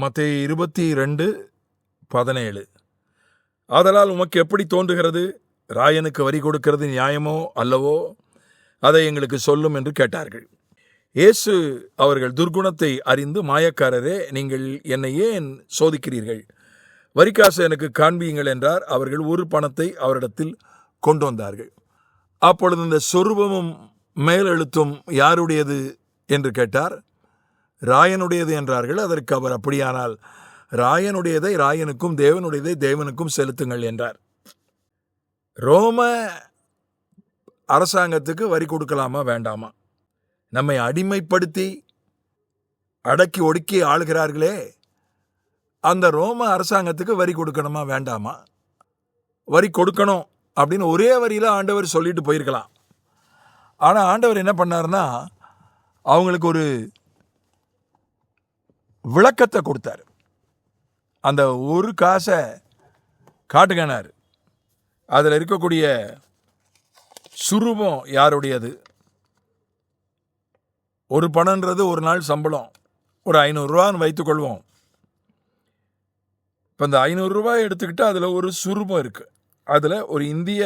மத்தேயு 22:17. ஆதலால் உமக்கு எப்படி தோன்றுகிறது? ராயனுக்கு வரி கொடுக்கிறது நியாயமோ அல்லவோ? அதை எங்களுக்கு சொல்லும் என்று கேட்டார்கள். இயேசு அவர்கள் துர்குணத்தை அறிந்து, மாயக்காரரே, நீங்கள் என்னை ஏன் சோதிக்கிறீர்கள்? வரிக்காசு எனக்கு காண்பியுங்கள் என்றார். அவர்கள் ஒரு பணத்தை அவரிடத்தில் கொண்டு வந்தார்கள். அப்பொழுது இந்த சொரூபமும் மேலெழுத்தும் யாருடையது என்று கேட்டார். ராயனுடையது என்றார்கள். அதற்கு அவர், அப்படியானால் ராயனுடையதை ராயனுக்கும் தேவனுடையதை தேவனுக்கும் செலுத்துங்கள் என்றார். ரோம அரசாங்கத்துக்கு வரி கொடுக்கலாமா வேண்டாமா? நம்மை அடிமைப்படுத்தி அடக்கி ஒடுக்கி ஆளுகிறார்களே, அந்த ரோம அரசாங்கத்துக்கு வரி கொடுக்கணுமா வேண்டாமா? வரி கொடுக்கணும் அப்படின்னு ஒரே வரியில் ஆண்டவர் சொல்லிட்டு போயிருக்கலாம். ஆனால் ஆண்டவர் என்ன பண்ணார்னா, அவங்களுக்கு ஒரு விளக்கத்தை கொடுத்தார். அந்த ஒரு காசை காட்டுகனார். அதில் இருக்கக்கூடிய சுரூபம் யாருடையது? ஒரு பணன்றது ஒரு நாள் சம்பளம், ஒரு 500 ரூபான்னு வைத்துக்கொள்வோம். இப்போ இந்த 500 ரூபாய் எடுத்துக்கிட்டு அதில் ஒரு சுரூபம் இருக்குது. அதில் ஒரு இந்திய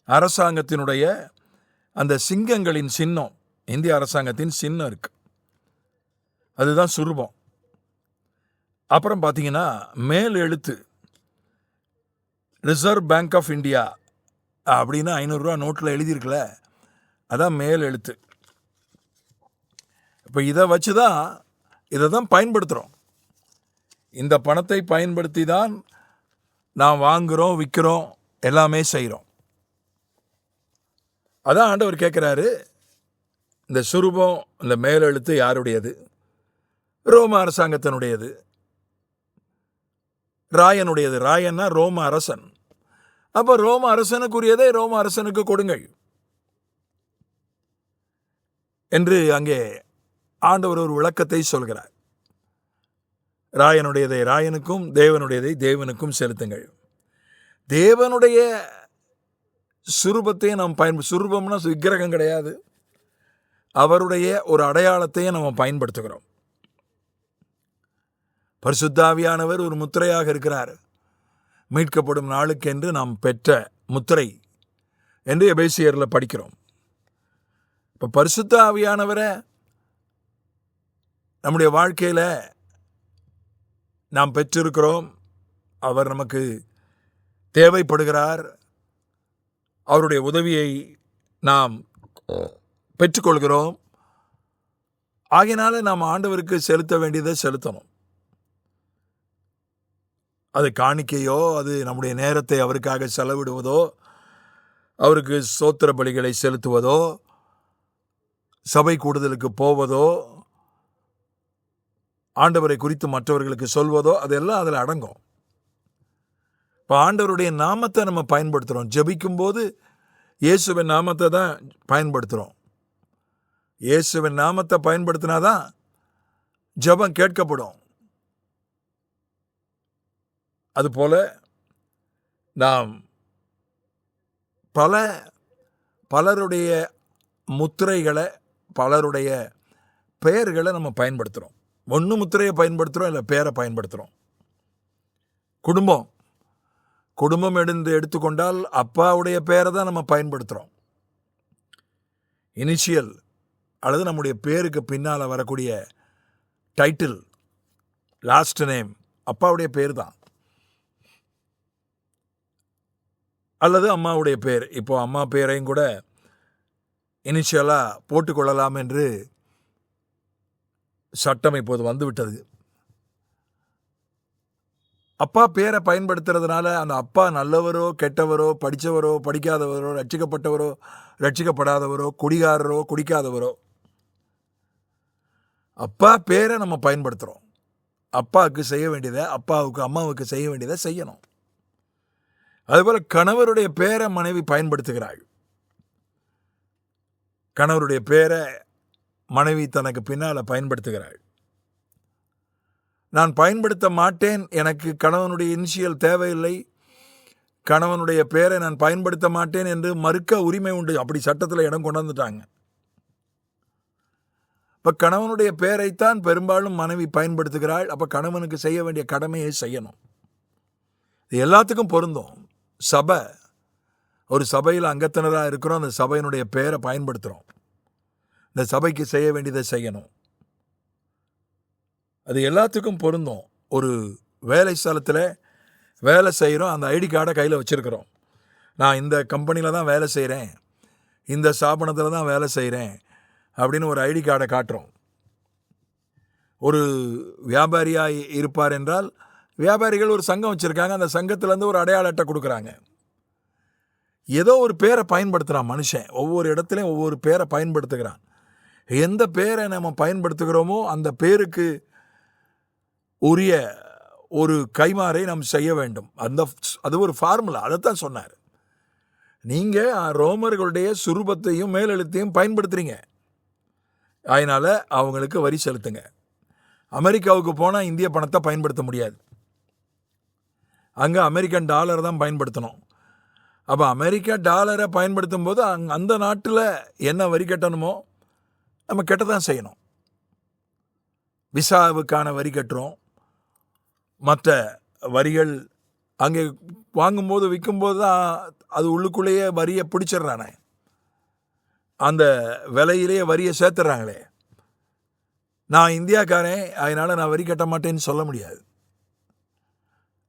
அரசாங்கத்தினுடைய அந்த சிங்கங்களின் சின்னம், இந்திய அரசாங்கத்தின் சின்னம் இருக்குது. அதுதான் சுரூபம். அப்புறம் பார்த்தீங்கன்னா மேல் எழுத்து ரிசர்வ் பேங்க் ஆஃப் இந்தியா அப்படின்னு 500 ரூபா நோட்டில் எழுதியிருக்கல, அதான் மேல் எழுத்து. இப்போ இதை வச்சு தான் இதை தான் பயன்படுத்துகிறோம். இந்த பணத்தை பயன்படுத்தி தான் நாம் வாங்குகிறோம், விற்கிறோம், எல்லாமே செய்கிறோம். அதான் ஆண்டவர் கேட்குறாரு, இந்த சுரூபம், இந்த மேலெழுத்து யாருடையது? ரோம அரசாங்கத்தினுடையது. ராயனுடையது. ராயன்னா ரோம அரசன். அப்போ ரோம அரசனுக்குரியதை ரோம அரசனுக்கு கொடுங்கள் என்று அங்கே ஆண்டவர் ஒரு விளக்கத்தை சொல்கிறார். ராயனுடையதை ராயனுக்கும் தேவனுடையதை தேவனுக்கும் செலுத்துங்கள். தேவனுடைய சுரூபத்தையும் நாம் சுரூபம்னா விக்கிரகம் கிடையாது, அவருடைய ஒரு அடையாளத்தையும் நம்ம பயன்படுத்துகிறோம். பரிசுத்தாவியானவர் ஒரு முத்திரையாக இருக்கிறார். மீட்கப்படும் நாளுக்கென்று நாம் பெற்ற முத்திரை என்று எபேசியரில் படிக்கிறோம். இப்போ பரிசுத்த ஆவியானவரை நம்முடைய வாழ்க்கையில் நாம் பெற்றிருக்கிறோம். அவர் நமக்கு தேவைப்படுகிறார். அவருடைய உதவியை நாம் பெற்றுக்கொள்கிறோம். ஆகையினால நாம் ஆண்டவருக்கு செலுத்த வேண்டியதை செலுத்தணும். அது காணிக்கையோ, அது நம்முடைய நேரத்தை அவருக்காக செலவிடுவதோ, அவருக்கு ஸ்தோத்திர பலிகளை செலுத்துவதோ, சபை கூடுதலுக்கு போவதோ, ஆண்டவரை குறித்து மற்றவர்களுக்கு சொல்வதோ, அதெல்லாம் அதில் அடங்கும். இப்போ ஆண்டவருடைய நாமத்தை நம்ம பயன்படுத்துகிறோம். ஜெபிக்கும் போது இயேசுவின் நாமத்தை தான் பயன்படுத்துகிறோம். இயேசுவின் நாமத்தை பயன்படுத்தினாதான் ஜெபம் கேட்கப்படும். அதுபோல நாம் பலருடைய முத்திரைகளை, பலருடைய பெயர்களை நம்ம பயன்படுத்துகிறோம். ஒன்று முத்திரையை பயன்படுத்துகிறோம், இல்லை பெயரை பயன்படுத்துகிறோம். குடும்பம் எடுத்துக்கொண்டால் அப்பாவுடைய பெயரை தான் நம்ம பயன்படுத்துகிறோம். இனிஷியல் அல்லது நம்முடைய பேருக்கு பின்னால் வரக்கூடிய டைட்டில், லாஸ்ட் நேம் அப்பாவுடைய பேர் தான், அல்லது அம்மாவுடைய பேர். இப்போ அம்மா பேரையும் கூட இனிஷியலாக போட்டுக்கொள்ளலாம் என்று சட்டம் இப்போது வந்துவிட்டது. அப்பா பேரை பயன்படுத்துறதுனால அந்த அப்பா நல்லவரோ கெட்டவரோ, படித்தவரோ படிக்காதவரோ, ரட்சிக்கப்பட்டவரோ ரட்சிக்கப்படாதவரோ, குடிகாரரோ குடிக்காதவரோ, அப்பா பேரை நம்ம பயன்படுத்துகிறோம். அப்பாவுக்கு செய்ய வேண்டியதை, அப்பாவுக்கு அம்மாவுக்கு செய்ய வேண்டியதை செய்யணும். அதுபோல் கணவருடைய பேரை மனைவி பயன்படுத்துகிறாள். கணவருடைய பேரை மனைவி தனக்கு பின்னால் பயன்படுத்துகிறாள். நான் பயன்படுத்த மாட்டேன், எனக்கு கணவனுடைய இனிஷியல் தேவையில்லை, கணவனுடைய பேரை நான் பயன்படுத்த மாட்டேன் என்று மறுக்க உரிமை உண்டு. அப்படி சட்டத்தில் இடம் கொண்டு வந்துட்டாங்க. இப்போ கணவனுடைய பெயரைத்தான் பெரும்பாலும் மனைவி பயன்படுத்துகிறாள். அப்போ கணவனுக்கு செய்ய வேண்டிய கடமையை செய்யணும். இது எல்லாத்துக்கும் பொருந்தும். சபை, ஒரு சபையில் அங்கத்தினராக இருக்கிறோம், அந்த சபையினுடைய பெயரை பயன்படுத்துகிறோம். இந்த சபைக்கு செய்ய வேண்டியதை செய்யணும். அது எல்லாத்துக்கும் பொருந்தும். ஒரு வேலை ஸ்தலத்தில் வேலை செய்கிறோம், அந்த ஐடி கார்டை கையில் வச்சுருக்கிறோம். நான் இந்த கம்பெனியில் தான் வேலை செய்கிறேன், இந்த ஸ்தாபனத்தில் தான் வேலை செய்கிறேன் அப்படின்னு ஒரு ஐடி கார்டை காட்டுறோம். ஒரு வியாபாரியாக இருப்பார் என்றால், வியாபாரிகள் ஒரு சங்கம் வச்சுருக்காங்க, அந்த சங்கத்திலேருந்து ஒரு அடையாள அட்டை கொடுக்குறாங்க. ஏதோ ஒரு பேரை பயன்படுத்துகிறான் மனுஷன். ஒவ்வொரு இடத்துலையும் ஒவ்வொரு பேரை பயன்படுத்துகிறான். எந்த பேரை நம்ம பயன்படுத்துகிறோமோ அந்த பேருக்கு உரிய ஒரு கைமாறை நாம் செய்ய வேண்டும். அது ஒரு ஃபார்முலா. அதைத்தான் சொன்னார். நீங்கள் ரோமர்களுடைய சுரூபத்தையும் மேலெழுத்தையும் பயன்படுத்துகிறீங்க, அதனால் அவங்களுக்கு வரி செலுத்துங்க. அமெரிக்காவுக்கு போனால் இந்திய பணத்தை பயன்படுத்த முடியாது, அங்கே அமெரிக்கன் டாலர் தான் பயன்படுத்தணும். அப்போ அமெரிக்கா டாலரை பயன்படுத்தும் போது அந்த நாட்டில் என்ன வரி கட்டணுமோ நம்ம கட்ட தான் செய்யணும். விசாவுக்கான வரி கட்டுறோம், மற்ற வரிகள் அங்கே வாங்கும்போது விற்கும்போது தான் அது உள்ளுக்குள்ளேயே வரியை பிடிச்சிடுறானே, அந்த விலையிலேயே வரியை சேர்த்துறாங்களே. நான் இந்தியாக்காரன், அதனால் நான் வரி கட்ட மாட்டேன்னு சொல்ல முடியாது.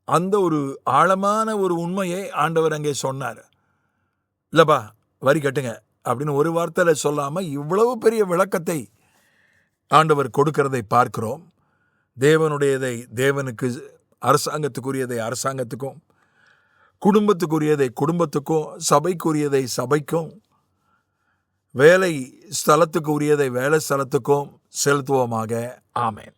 அந்த ஒரு ஆழமான ஒரு உண்மையை ஆண்டவர் அங்கே சொன்னார். இல்லைப்பா வரி கட்டுங்க அப்படின்னு ஒரு வார்த்தையில் சொல்லாமல் இவ்வளவு பெரிய விளக்கத்தை ஆண்டவர் கொடுக்கிறதை பார்க்கிறோம். தேவனுடையதை தேவனுக்கு, அரசாங்கத்துக்குரியதை அரசாங்கத்துக்கும், குடும்பத்துக்குரியதை குடும்பத்துக்கும், சபைக்குரியதை சபைக்கும், வேலை ஸ்தலத்துக்கு உரியதை வேலை ஸ்தலத்துக்கும் செலுத்துவோமாக. ஆமென்.